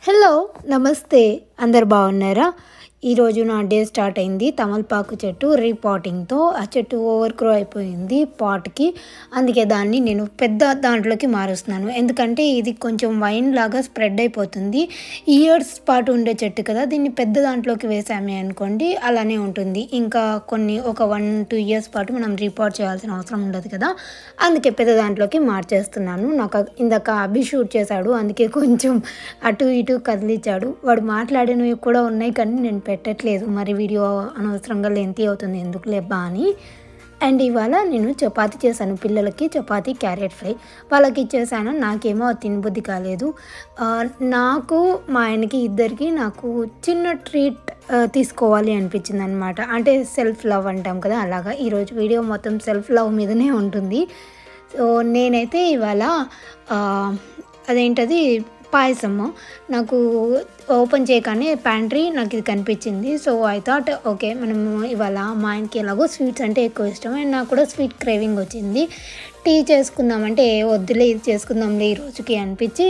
Hello నమస్తే అందరు బాగున్నారా? ఈరోజు నా డే స్టార్ట్ అయింది తమలపాకు చెట్టు రీపాటింగ్తో. ఆ చెట్టు ఓవర్ గ్రో అయిపోయింది పాట్కి. అందుకే దాన్ని నేను పెద్ద దాంట్లోకి మారుస్తున్నాను. ఎందుకంటే ఇది కొంచెం వైన్ లాగా స్ప్రెడ్ అయిపోతుంది. ఇయర్స్ పాటు ఉండే చెట్టు కదా, దీన్ని పెద్ద దాంట్లోకి వేసామే అనుకోండి అలానే ఉంటుంది. ఇంకా ఒక 1-2 ఇయర్స్ పాటు మనం రీపాట్ చేయాల్సిన అవసరం ఉండదు కదా, అందుకే పెద్ద దాంట్లోకి మార్చేస్తున్నాను. నాకు ఇందాక అభి షూట్ చేశాడు, అందుకే కొంచెం అటు ఇటు కదిలించాడు. వాడు మాట్లాడినవి కూడా ఉన్నాయి కానీ నేను పెట్టట్లేదు, మరి వీడియో అనవసరంగా లెంతీ అవుతుంది ఎందుకు లేబ్బా అని. అండ్ ఇవాళ నేను చపాతీ చేశాను పిల్లలకి, చపాతీ క్యారెట్ ఫ్రై వాళ్ళకి ఇచ్చేసాను. నాకేమో తినబుద్ధి కాలేదు. నాకు మా ఆయనకి ఇద్దరికి నాకు చిన్న ట్రీట్ తీసుకోవాలి అనిపించింది అనమాట. అంటే సెల్ఫ్ లవ్ అంటాం కదా, అలాగా ఈరోజు వీడియో మొత్తం సెల్ఫ్ లవ్ మీదనే ఉంటుంది. సో నేనైతే ఇవాళ అదేంటది పాయసము నాకు ఓపెన్ చేయగానే ప్యాంట్రీ నాకు ఇది కనిపించింది. సో ఐ థాట్ ఓకే మనము ఇవాళ మా ఆయనకి ఎలాగో స్వీట్స్ అంటే ఎక్కువ ఇష్టం అండ్ నాకు కూడా స్వీట్ క్రేవింగ్ వచ్చింది. టీ చేసుకుందామంటే వద్దులే ఇది చేసుకుందాంలే ఈ రోజుకి అనిపించి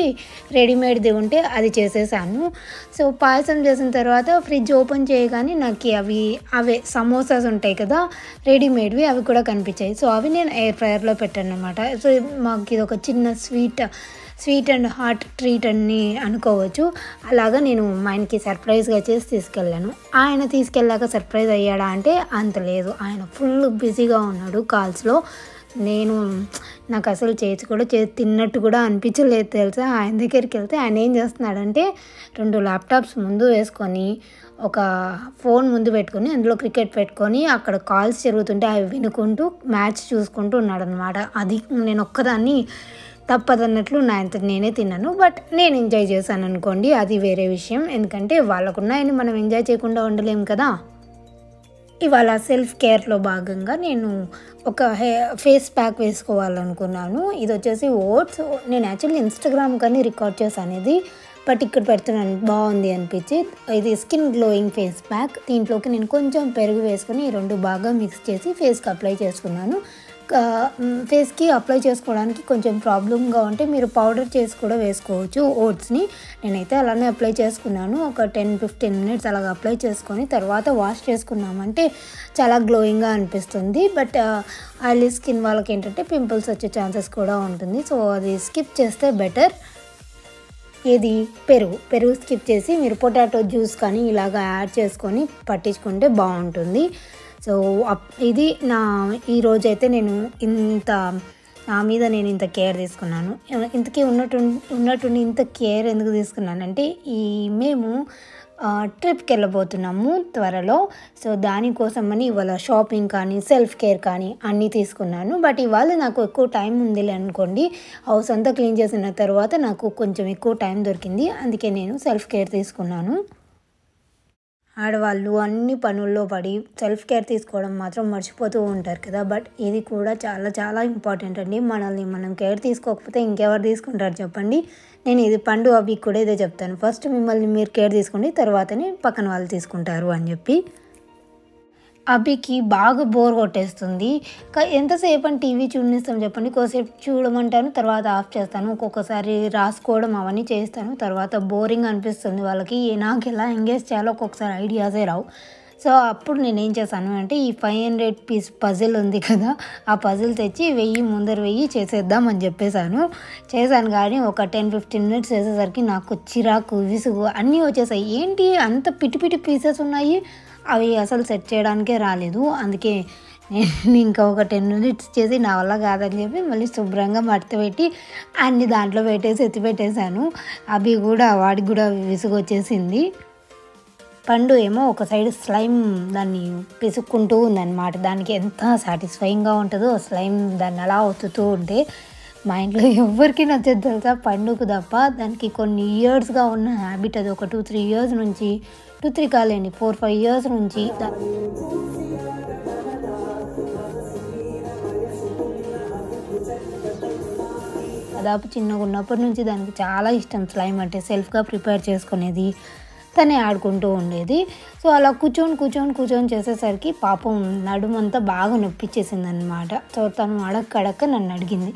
రెడీమేడ్ది ఉంటే అది చేసేసాను. సో పాయసం చేసిన తర్వాత ఫ్రిడ్జ్ ఓపెన్ చేయగానే నాకు అవే సమోసాస్ ఉంటాయి కదా రెడీమేడ్వి, అవి కూడా కనిపించాయి. సో అవి నేను ఎయిర్ ఫ్రైయర్లో పెట్టాను అనమాట. సో మాకు ఇది ఒక చిన్న స్వీట్ అండ్ హాట్ ట్రీట్ అని అనుకోవచ్చు. అలాగా నేను మా ఆయనకి సర్ప్రైజ్గా చేసి తీసుకెళ్ళాను. ఆయన తీసుకెళ్ళాక సర్ప్రైజ్ అయ్యాడా అంటే అంత లేదు, ఆయన ఫుల్ బిజీగా ఉన్నాడు కాల్స్లో. నాకు అసలు తిన్నట్టు కూడా అనిపించలేదు తెలుసా. ఆయన దగ్గరికి వెళ్తే ఆయన ఏం చేస్తున్నాడంటే 2 ల్యాప్టాప్స్ ముందు వేసుకొని ఒక ఫోన్ ముందు పెట్టుకొని అందులో క్రికెట్ పెట్టుకొని అక్కడ కాల్స్ జరుగుతుంటే అవి వినుకుంటూ మ్యాచ్ చూసుకుంటూ ఉన్నాడు అనమాట. అది నేను ఒక్కదాన్ని తప్పదన్నట్లు నేనే తిన్నాను, బట్ నేను ఎంజాయ్ చేశాను అనుకోండి, అది వేరే విషయం. ఎందుకంటే వాళ్ళకున్నాయని మనం ఎంజాయ్ చేయకుండా ఉండలేము కదా. ఇవాళ సెల్ఫ్ కేర్లో భాగంగా నేను ఒక ఫేస్ ప్యాక్ వేసుకోవాలనుకున్నాను. ఇది వచ్చేసి ఓట్స్. నేను యాక్చువల్లీ ఇన్స్టాగ్రామ్ కానీ రికార్డ్ చేశాను ఇది, బట్ ఇక్కడ పెడుతున్నాను బాగుంది అనిపించి. ఇది స్కిన్ గ్లోయింగ్ ఫేస్ ప్యాక్. దీంట్లోకి నేను కొంచెం పెరుగు వేసుకొని ఈ 2 బాగా మిక్స్ చేసి ఫేస్కి అప్లై చేసుకున్నాను. ఫేస్కి అప్లై చేసుకోవడానికి కొంచెం ప్రాబ్లంగా ఉంటే మీరు పౌడర్ చేసి కూడా వేసుకోవచ్చు ఓట్స్ని. నేనైతే అలానే అప్లై చేసుకున్నాను. ఒక 10-15 మినిట్స్ అలాగ అప్లై చేసుకొని తర్వాత వాష్ చేసుకున్నామంటే చాలా గ్లోయింగ్గా అనిపిస్తుంది. బట్ ఆయిలీ స్కిన్ వాళ్ళకి ఏంటంటే పింపుల్స్ వచ్చే ఛాన్సెస్ కూడా ఉంటుంది. సో అది స్కిప్ చేస్తే బెటర్. ఏది పెరుగు స్కిప్ చేసి మీరు పొటాటో జ్యూస్ కానీ ఇలాగ యాడ్ చేసుకొని పట్టించుకుంటే బాగుంటుంది. సో ఇది ఈరోజైతే నేను నా మీద నేను ఇంత కేర్ తీసుకున్నాను. ఇంతకీ ఉన్నట్టుండి ఇంత కేర్ ఎందుకు తీసుకున్నానంటే మేము ట్రిప్కి వెళ్ళబోతున్నాము త్వరలో. సో దానికోసమని ఇవాళ షాపింగ్ కానీ సెల్ఫ్ కేర్ కానీ అన్నీ తీసుకున్నాను. బట్ ఇవాళ నాకు ఎక్కువ టైం ఉందిలే అనుకోండి. హౌస్ అంతా క్లీన్ చేసిన తర్వాత నాకు కొంచెం ఎక్కువ టైం దొరికింది, అందుకే నేను సెల్ఫ్ కేర్ తీసుకున్నాను. ఆడవాళ్ళు అన్ని పనుల్లో పడి సెల్ఫ్ కేర్ తీసుకోవడం మాత్రం మర్చిపోతూ ఉంటారు కదా, బట్ ఇది కూడా చాలా చాలా ఇంపార్టెంట్ అండి. మనల్ని మనం కేర్ తీసుకోకపోతే ఇంకెవరు తీసుకుంటారు చెప్పండి. నేను ఇది పండు అవి కూడా ఇదే చెప్తాను, ఫస్ట్ మిమ్మల్ని మీరు కేర్ తీసుకోండి, తర్వాతనే పక్కన వాళ్ళు తీసుకుంటారు అని చెప్పి. అభికి బాగా బోర్ కొట్టేస్తుంది. ఎంతసేపు అని టీవీ చూడనిస్తాం చెప్పండి. కొద్దిసేపు చూడమంటాను, తర్వాత ఆఫ్ చేస్తాను. ఒక్కొక్కసారి రాసుకోవడం అవన్నీ చేస్తాను, తర్వాత బోరింగ్ అనిపిస్తుంది వాళ్ళకి. నాకు ఎలా ఎంగేజ్ చేయాలో ఒక్కొక్కసారి ఐడియాసే రావు. సో అప్పుడు నేనేం చేశాను అంటే ఈ 500 పీస్ పజిల్ ఉంది కదా, ఆ పజిల్ తెచ్చి 1000 చేసేద్దాం అని చేశాను. కానీ ఒక 10-15 మినిట్స్ చేసేసరికి నాకు చిరాకు విసుగు అన్నీ వచ్చేసాయి. ఏంటి అంత పిటి పీసెస్ ఉన్నాయి, అవి అసలు సెట్ చేయడానికే రాలేదు. అందుకే నేను ఇంకా ఒక 10 మినిట్స్ చేసి నా వల్ల కాదని చెప్పి మళ్ళీ శుభ్రంగా మడత పెట్టి అన్ని దాంట్లో ఎత్తిపెట్టేశాను. వాడికి కూడా విసుగు వచ్చేసింది. పండు ఏమో ఒక సైడ్ స్లైమ్ దాన్ని పిసుక్కుంటూ ఉందన్నమాట. దానికి ఎంత సాటిస్ఫైయింగ్గా ఉంటుందో స్లైమ్ దాన్ని అలా ఒత్తుతూ ఉంటే. మా ఇంట్లో ఎవరికి నచ్చదు తెలుసా, పండుకు తప్ప. దానికి కొన్ని ఇయర్స్గా ఉన్న హ్యాబిట్ అది. ఒక 2-3 ఇయర్స్ నుంచి 2-3 కాలేండి 4-5 ఇయర్స్ నుంచి దాదాపు చిన్నగా ఉన్నప్పటి నుంచి దానికి చాలా ఇష్టం స్లైమ్ అంటే. సెల్ఫ్గా ప్రిపేర్ చేసుకునేది, తనే ఆడుకుంటూ ఉండేది. సో అలా కూర్చొని చేసేసరికి పాపం నడుమంతా బాగా నొప్పిచ్చేసింది అనమాట. సో తను అడక్క నన్ను అడిగింది,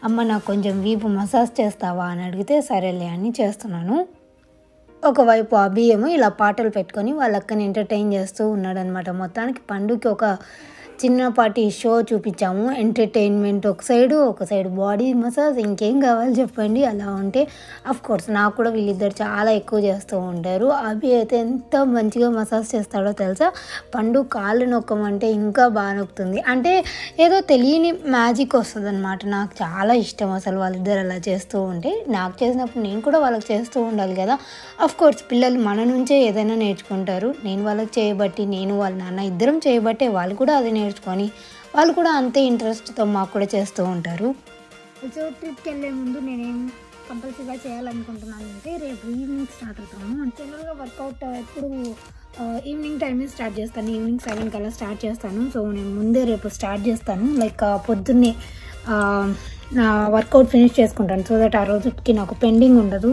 అమ్మ నాకు కొంచెం వీపు మసాజ్ చేస్తావా అని అడిగితే సరేలే అని చేస్తున్నాను. ఒకవైపు అభి ఏమో ఇలా పాటలు పెట్టుకొని వాళ్ళ అక్కని ఎంటర్టైన్ చేస్తూ ఉన్నాడనమాట. మొత్తానికి పండుకి ఒక చిన్నపాటి షో చూపించాము. ఎంటర్టైన్మెంట్ ఒక సైడు బాడీ మసాజ్, ఇంకేం కావాలి చెప్పండి. అలా ఉంటే కోర్స్ నాకు కూడా వీళ్ళిద్దరు చాలా ఎక్కువ చేస్తూ ఉంటారు. అభి అయితే ఎంత మంచిగా మసాజ్ చేస్తాడో తెలుసా. పండు కాళ్ళు నొక్కమంటే ఇంకా బాగా నొక్కుతుంది. అంటే ఏదో తెలియని మ్యాజిక్ వస్తుంది అనమాట. నాకు చాలా ఇష్టం అసలు వాళ్ళిద్దరు అలా చేస్తూ ఉంటే. నాకు చేసినప్పుడు నేను కూడా వాళ్ళకి చేస్తూ ఉండాలి కదా. కోర్స్ పిల్లలు మన నుంచే ఏదైనా నేర్చుకుంటారు. నేను వాళ్ళకి చేయబట్టి, నేను వాళ్ళ నాన్న ఇద్దరం చేయబట్టే వాళ్ళు కూడా అది నేర్చుకొని వాళ్ళు కూడా అంతే ఇంట్రెస్ట్తో మాకు కూడా చేస్తూ ఉంటారు. సో ట్రిప్కి వెళ్ళే ముందు నేనేం కంపల్సరీగా చేయాలనుకుంటున్నాను అంటే రేపు ఈవినింగ్ స్టార్ట్ అవుతాము. జనరల్గా వర్కౌట్ ఎప్పుడు ఈవినింగ్ టైమే స్టార్ట్ చేస్తాను. ఈవినింగ్ 7 కల్లా స్టార్ట్ చేస్తాను. సో నేను ముందే రేపు స్టార్ట్ చేస్తాను. లైక్ పొద్దున్నే నా వర్కౌట్ ఫినిష్ చేసుకుంటాను. సో దట్ ఆ రోజుకి నాకు పెండింగ్ ఉండదు,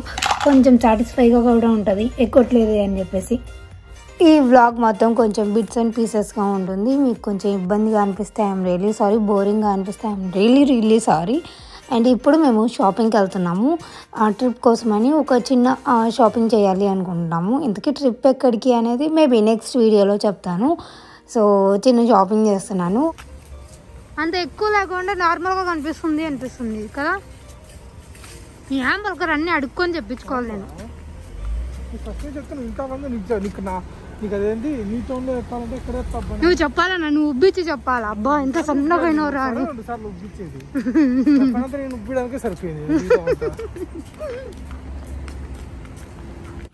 కొంచెం సాటిస్ఫైగా కూడా ఉంటుంది ఎక్కట్లేదు అని చెప్పేసి. ఈ వ్లాగ్ మొత్తం కొంచెం బిట్స్ అండ్ పీసెస్గా ఉంటుంది. మీకు కొంచెం ఇబ్బందిగా అనిపిస్తే ఐఎమ్ రియలీ సారీ, బోరింగ్గా అనిపిస్తే ఐఎమ్ రియలీ సారీ. అండ్ ఇప్పుడు మేము షాపింగ్కి వెళ్తున్నాము. ట్రిప్ కోసమని ఒక చిన్న షాపింగ్ చేయాలి అనుకుంటున్నాము. ఇంతకీ ట్రిప్ ఎక్కడికి అనేది మేబీ నెక్స్ట్ వీడియోలో చెప్తాను. సో చిన్న షాపింగ్ చేస్తున్నాను. అంత ఎక్కువ లేకుండా నార్మల్గా అనిపిస్తుంది కదా. ఈ హ్యాంబర్గర్ అన్నీ అడుక్కొని చెప్పించుకోవాలి నేను. నువ్వు చెప్పాలన్నా, నువ్వు ఉబ్బిచ్చి చెప్పాలా. అబ్బా ఎంత సన్నగా అయినవరా అని.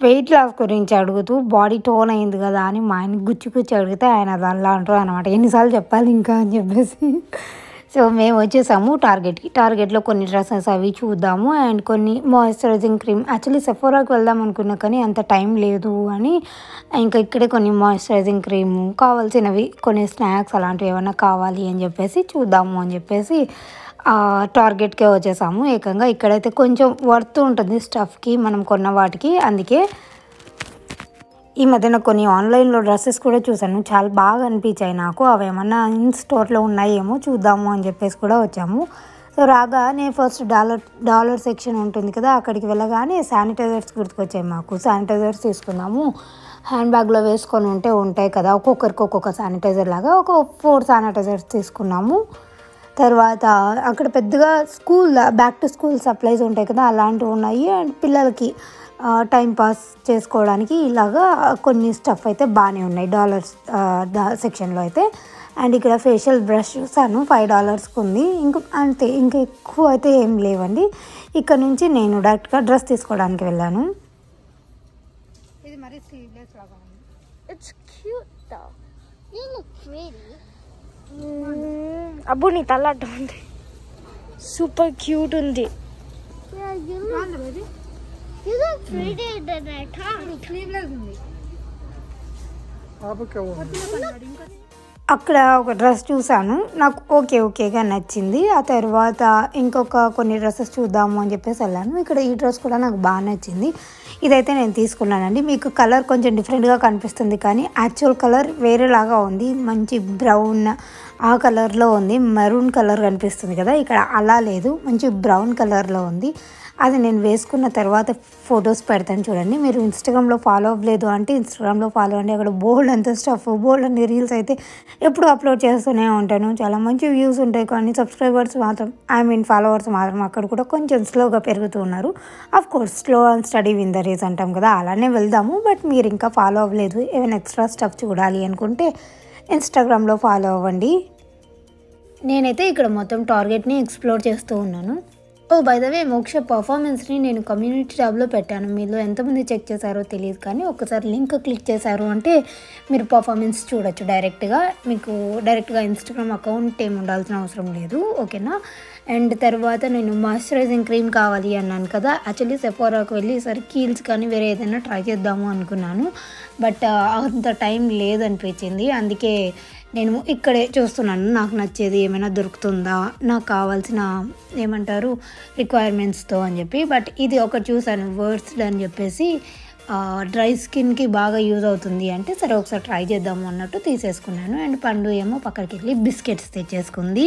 వెయిట్ లాస్ గురించి అడుగుతూ బాడీ టోన్ అయింది కదా అని మా ఆయన గుచ్చి అడిగితే ఆయన అది అలా అంటారు అనమాట. ఎన్నిసార్లు చెప్పాలి ఇంకా అని చెప్పేసి. సో మేము వచ్చేసాము టార్గెట్లో కొన్ని డ్రెస్సెస్ అవి చూద్దాము. అండ్ కొన్ని మాయిశ్చరైజింగ్ క్రీమ్, యాక్చువల్లీ సెఫోరాకి వెళ్దాం అనుకున్నా కానీ అంత టైం లేదు అని ఇంకా ఇక్కడే కొన్ని మాయిశ్చరైజింగ్ క్రీము, కావాల్సినవి కొన్ని స్నాక్స్ అలాంటివి ఏమైనా కావాలి అని చెప్పేసి చూద్దాము అని చెప్పేసి టార్గెట్కే వచ్చేసాము. ఏకంగా ఇక్కడైతే కొంచెం వర్త్ ఉంటుంది స్టఫ్కి మనం కొన్న వాటికి. అందుకే ఈ మధ్యన కొన్ని ఆన్లైన్లో డ్రెస్సెస్ కూడా చూసాను, చాలా బాగా అనిపించాయి నాకు. అవి ఏమన్నా ఇన్ స్టోర్లో ఉన్నాయేమో చూద్దాము అని చెప్పేసి కూడా వచ్చాము. సో రాగానే ఫస్ట్ డాలర్ సెక్షన్ ఉంటుంది కదా, అక్కడికి వెళ్ళగానే శానిటైజర్స్ గుర్తుకొచ్చాయి మాకు. శానిటైజర్స్ తీసుకున్నాము. హ్యాండ్ బ్యాగ్లో వేసుకొని ఉంటాయి కదా, ఒక్కొక్కరికి ఒక్కొక్క శానిటైజర్ లాగా ఒక 4 శానిటైజర్స్ తీసుకున్నాము. తర్వాత అక్కడ పెద్దగా బ్యాక్ టు స్కూల్ సప్లైస్ ఉంటాయి కదా, అలాంటివి ఉన్నాయి. అండ్ పిల్లలకి టైం పాస్ చేసుకోవడానికి ఇలాగా కొన్ని స్టఫ్ అయితే బాగానే ఉన్నాయి డాలర్స్ సెక్షన్లో అయితే. అండ్ ఇక్కడ ఫేషియల్ బ్రష్ చూసాను, $5 ఉంది. అంతే, ఇంకా ఎక్కువ అయితే ఏం లేవండి. ఇక్కడ నుంచి నేను డైరెక్ట్గా డ్రెస్ తీసుకోవడానికి వెళ్ళాను. ఇది మరి స్లీవ్లెస్ లాగా ఉంది. ఇట్స్ క్యూట్ థో. You look pretty. అబ్బు నీ తల అడ్డం ఉంది. సూపర్ క్యూట్ ఉంది. You look pretty than I thought. Sleeveless ఉంది. అక్కడ ఒక డ్రెస్ చూసాను, నాకు ఓకేగా నచ్చింది. ఆ తర్వాత ఇంకొక కొన్ని డ్రెస్సెస్ చూద్దాము అని చెప్పేసి వెళ్ళాను. ఇక్కడ ఈ డ్రెస్ కూడా నాకు బాగా నచ్చింది. ఇదైతే నేను తీసుకున్నానండి. మీకు కలర్ కొంచెం డిఫరెంట్గా కనిపిస్తుంది కానీ యాక్చువల్ కలర్ వేరేలాగా ఉంది. మంచి బ్రౌన్ ఆ కలర్లో ఉంది. మెరూన్ కలర్ కనిపిస్తుంది కదా, ఇక్కడ అలా లేదు, మంచి బ్రౌన్ కలర్లో ఉంది. అది నేను వేసుకున్న తర్వాత ఫొటోస్ పెడతాను చూడండి. మీరు ఇన్స్టాగ్రామ్లో ఫాలో అవ్వలేదు అంటే ఇన్స్టాగ్రామ్లో ఫాలో అండి. అక్కడ బోల్డ్ అంత స్టఫ్, బోల్డ్ అన్ని రీల్స్ అయితే ఎప్పుడు అప్లోడ్ చేస్తూనే ఉంటాను. చాలా మంచి వ్యూస్ ఉంటాయి కానీ సబ్స్క్రైబర్స్ మాత్రం ఫాలోవర్స్ మాత్రం అక్కడ కూడా కొంచెం స్లోగా పెరుగుతూ ఉన్నారు. Course slow and steady win the race అంటాం కదా, అలానే వెళ్దాము. బట్ మీరు ఇంకా ఫాలో అవ్వలేదు, ఏమైనా ఎక్స్ట్రా స్టఫ్ చూడాలి అనుకుంటే ఇన్స్టాగ్రామ్లో ఫాలో అవ్వండి. నేనైతే ఇక్కడ మొత్తం టార్గెట్ని ఎక్స్ప్లోర్ చేస్తూ ఉన్నాను. బై ద వే మోక్ష పర్ఫార్మెన్స్ని నేను కమ్యూనిటీ ట్యాబ్లో పెట్టాను. మీలో ఎంతమంది చెక్ చేశారో తెలియదు కానీ ఒకసారి లింక్ క్లిక్ చేశారు అంటే మీరు పర్ఫార్మెన్స్ చూడొచ్చు డైరెక్ట్గా. మీకు డైరెక్ట్గా ఇన్స్టాగ్రామ్ అకౌంట్ ఏమి ఉండాల్సిన అవసరం లేదు, ఓకేనా. అండ్ తర్వాత నేను మాయిశ్చరైజింగ్ క్రీమ్ కావాలి అన్నాను కదా, యాక్చువల్లీ సెఫోరాకి వెళ్ళి ఈసారి కీల్స్ కానీ వేరే ఏదైనా ట్రై చేద్దాము అనుకున్నాను. బట్ అంత టైం లేదనిపించింది. అందుకే నేను ఇక్కడే చూస్తున్నాను నాకు నచ్చేది ఏమైనా దొరుకుతుందా, నాకు కావాల్సిన ఏమంటారు రిక్వైర్మెంట్స్తో అని చెప్పి. బట్ ఇది ఒకటి చూసాను, వర్డ్స్డ్ అని చెప్పేసి డ్రై స్కిన్కి బాగా యూజ్ అవుతుంది అంటే సరే ఒకసారి ట్రై చేద్దాము అన్నట్టు తీసేసుకున్నాను. అండ్ పండు ఏమో పక్కకి వెళ్ళి బిస్కెట్స్ తెచ్చేసుకుంది.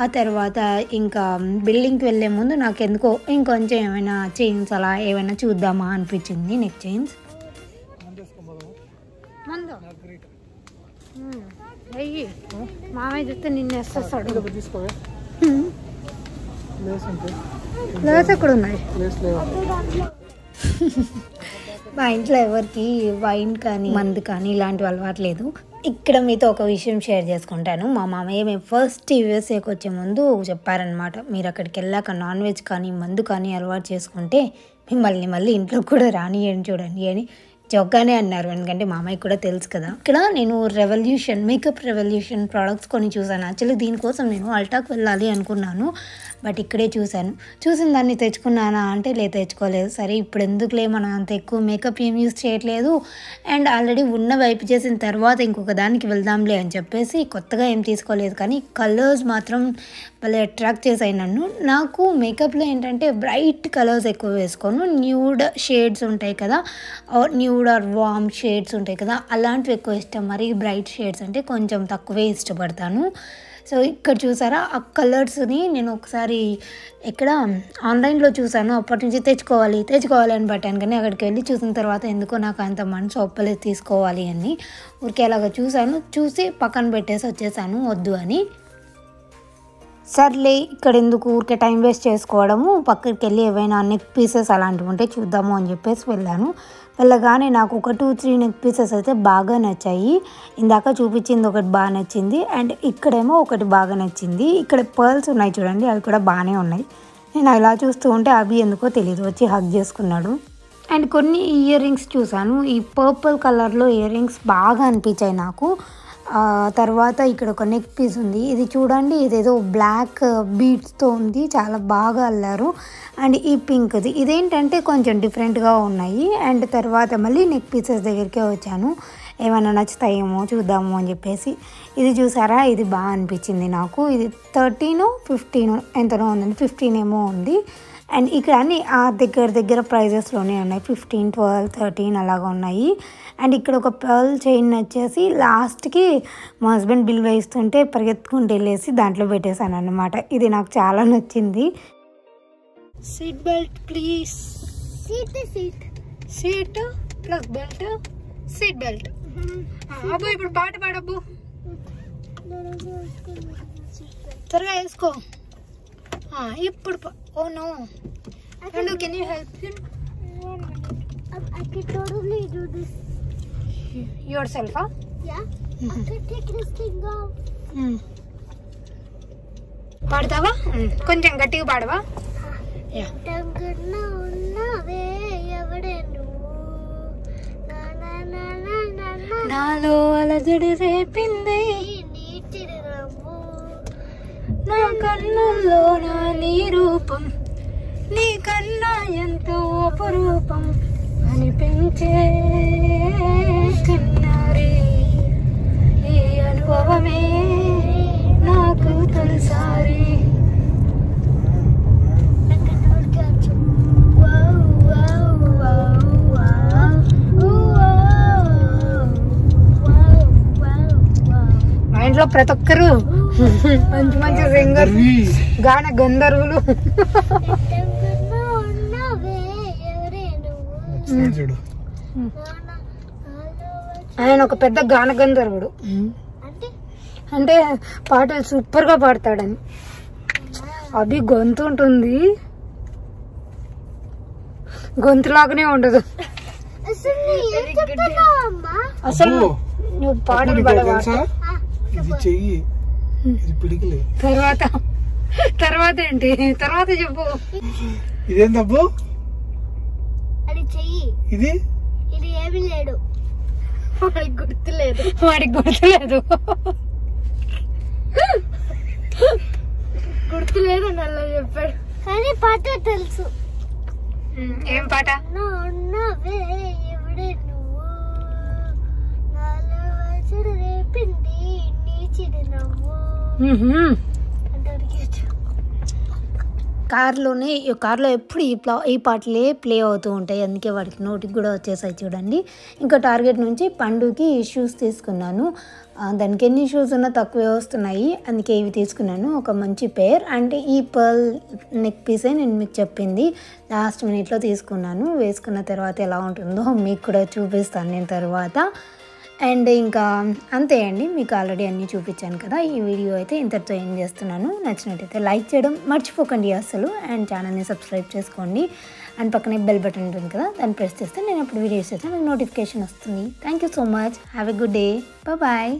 ఆ తర్వాత ఇంకా బిల్డింగ్కి వెళ్ళే ముందు నాకు ఎందుకో ఇంకొంచెం ఏమైనా చైన్స్ అలా ఏమైనా చూద్దామా అనిపించింది. నెక్ చైన్స్ అయ్యి మామయ్య చెప్తే నిన్ను వేస్తాడు. లేస్ ఎక్కడ ఉన్నాయి? మా ఇంట్లో ఎవరికి వైన్ కానీ మందు కానీ ఇలాంటివి అలవాటు లేదు. ఇక్కడ మీతో ఒక విషయం షేర్ చేసుకుంటాను. మా మామయ్య మేము ఫస్ట్ యూఎస్ఏకి వచ్చే ముందు చెప్పారనమాట, మీరు అక్కడికి వెళ్ళాక నాన్ వెజ్ కానీ మందు కానీ అలవాటు చేసుకుంటే మిమ్మల్ని మళ్ళీ ఇంట్లో కూడా రానియండి చూడండి అని జోక్గానే అన్నారు. ఎందుకంటే మామయ్య కూడా తెలుసు కదా. ఇక్కడ నేను మేకప్ రెవల్యూషన్ ప్రోడక్ట్స్ కొన్ని చూసాను. యాక్చువల్లీ దీనికోసం నేను అల్టాకు వెళ్ళాలి అనుకున్నాను, బట్ ఇక్కడే చూసిన దాన్ని తెచ్చుకున్నానా అంటే తెచ్చుకోలేదు. సరే ఇప్పుడు ఎందుకులే, మనం అంత ఎక్కువ మేకప్ ఏం యూజ్ చేయట్లేదు అండ్ ఆల్రెడీ ఉన్న వైపు చేసిన తర్వాత ఇంకొక దానికి వెళ్దాంలే అని చెప్పేసి కొత్తగా ఏం తీసుకోలేదు. కానీ కలర్స్ మాత్రం భలే అట్రాక్ట్ చేశాయి నన్ను. నాకు మేకప్లో ఏంటంటే బ్రైట్ కలర్స్ ఎక్కువ వేసుకోను, న్యూడ్ షేడ్స్ ఉంటాయి కదా, న్యూడ్ ఆర్ వార్మ్ షేడ్స్ ఉంటాయి కదా, అలాంటివి ఎక్కువ ఇష్టం. మరి బ్రైట్ షేడ్స్ అంటే కొంచెం తక్కువే ఇష్టపడతాను. సో ఇక్కడ చూసారా ఆ కలర్స్ని నేను ఒకసారి ఇక్కడ ఆన్లైన్లో చూసాను, అప్పటి నుంచి తెచ్చుకోవాలి అని పట్టాను. కానీ అక్కడికి వెళ్ళి చూసిన తర్వాత ఎందుకో నాకు అంత మనసు ఒప్పలేదు తీసుకోవాలి అని. ఊరికే అలాగా చూసి పక్కన పెట్టేసి వచ్చేసాను వద్దు అని. సర్లే ఇక్కడ ఎందుకు ఊరికే టైం వేస్ట్ చేసుకోవడము, పక్కకి వెళ్ళి ఏవైనా నెక్ పీసెస్ అలాంటివి ఉంటే చూద్దాము అని చెప్పేసి వెళ్ళగానే నాకు ఒక 2-3 నెక్ పీసెస్ అయితే బాగా నచ్చాయి. ఇందాక చూపించింది ఒకటి బాగా నచ్చింది అండ్ ఇక్కడేమో ఒకటి బాగా నచ్చింది. ఇక్కడ పర్ల్స్ ఉన్నాయి చూడండి, అవి కూడా బాగానే ఉన్నాయి. నేను అలా చూస్తూ ఉంటే అవి ఎందుకో తెలియదు వచ్చి హగ్ చేసుకున్నాడు. అండ్ కొన్ని ఇయర్ రింగ్స్ చూసాను, ఈ పర్పుల్ కలర్లో ఇయర్ రింగ్స్ బాగా అనిపించాయి నాకు. తర్వాత ఇక్కడ ఒక నెక్ పీస్ ఉంది, ఇది చూడండి, ఇదేదో బ్లాక్ బీడ్స్తో ఉంది, చాలా బాగా అల్లారు. అండ్ ఈ పింక్ది ఇదేంటంటే కొంచెం డిఫరెంట్గా ఉన్నాయి. అండ్ తర్వాత మళ్ళీ నెక్ పీసెస్ దగ్గరికే వచ్చాను, ఏమైనా నచ్చుతాయేమో చూద్దాము అని చెప్పేసి. ఇది చూసారా, ఇది బాగా అనిపించింది నాకు. ఇది 13-15 ఎంతనో ఉందండి, 15 ఏమో ఉంది. అండ్ ఇక్కడ అన్ని ఆ దగ్గర ప్రైజెస్లోనే ఉన్నాయి, 15, 12, 13 అలాగా ఉన్నాయి. అండ్ ఇక్కడ ఒక పర్ల్ చైన్ వచ్చేసి లాస్ట్కి మా హస్బెండ్ బిల్ వేస్తుంటే పరిగెత్తుకుంటూ వెళ్ళేసి దాంట్లో పెట్టేశాను అన్నమాట. ఇది నాకు చాలా నచ్చింది. Seat belt please, seat plus belt, seat belt. అబ్బు ఇప్పుడు పాట పాడబ్బు, త్వరగా వేసుకో. ఇప్పుడు oh no, can you help him? I can totally do this. Yourself, huh? Yeah. I can take this thing off. పాడతావా? కొంచెం గట్టిగా పాడవా? నాలో అలజడి రేపింది నా కన్నుల్లో నా నీ రూపం, నీ కన్నా ఎంతో అపురూపం అనిపించే కన్నారే, ఈ అనుభవమే నాకు తొలిసారి. మా ఇంట్లో ప్రతి ఒక్కరు మంచి సింగర్, గాన గంధర్వులు. ఆయన ఒక పెద్ద గాన గంధర్వుడు, అంటే పాటలు సూపర్ గా పాడతాడని. అవి గొంతు ఉంటుంది, గొంతులాగానే ఉండదు అసలు. నువ్వు పాటలు పాడవా? తర్వాత ఏంటి తర్వాత చెప్పు. ఇదేందబ్బు? ఇది ఇది ఏమీ లేడు, వాడికి గుర్తులేదు అని అలా చెప్పాడు. కానీ పాట తెలుసు. ఏం పాట? ఎవడే నువ్వు నాలో వచడు రేపింది నీ చిరునవ్వు. కార్లో ఎప్పుడు ఈ పాటలే ప్లే అవుతూ ఉంటాయి, అందుకే వాడికి నోటికి కూడా వచ్చేసాయి చూడండి. ఇంకా టార్గెట్ నుంచి పండుకి షూస్ తీసుకున్నాను. దానికి ఎన్ని షూస్ ఉన్నా తక్కువే వస్తున్నాయి, అందుకే ఇవి తీసుకున్నాను. ఒక మంచి పేర్ అంటే ఈ పర్ల్ నెక్ పీసే నేను మీకు చెప్పింది, లాస్ట్ మినిట్లో తీసుకున్నాను. వేసుకున్న తర్వాత ఎలా ఉంటుందో మీకు కూడా చూపిస్తాను నేను తర్వాత. అండ్ ఇంకా అంతే అండి, మీకు ఆల్రెడీ అన్నీ చూపించాను కదా. ఈ వీడియో అయితే ఇంతటితో ఏం చేస్తున్నాను. నచ్చినట్టయితే లైక్ చేయడం మర్చిపోకండి అసలు, అండ్ ఛానల్ని సబ్స్క్రైబ్ చేసుకోండి. అండ్ పక్కనే బెల్ బటన్ ఉంటుంది కదా, దాన్ని ప్రెస్ చేస్తే నేను అప్పుడు వీడియోస్ చేస్తే మీకు నోటిఫికేషన్ వస్తుంది. Thank you so much. Have a good day. Bye.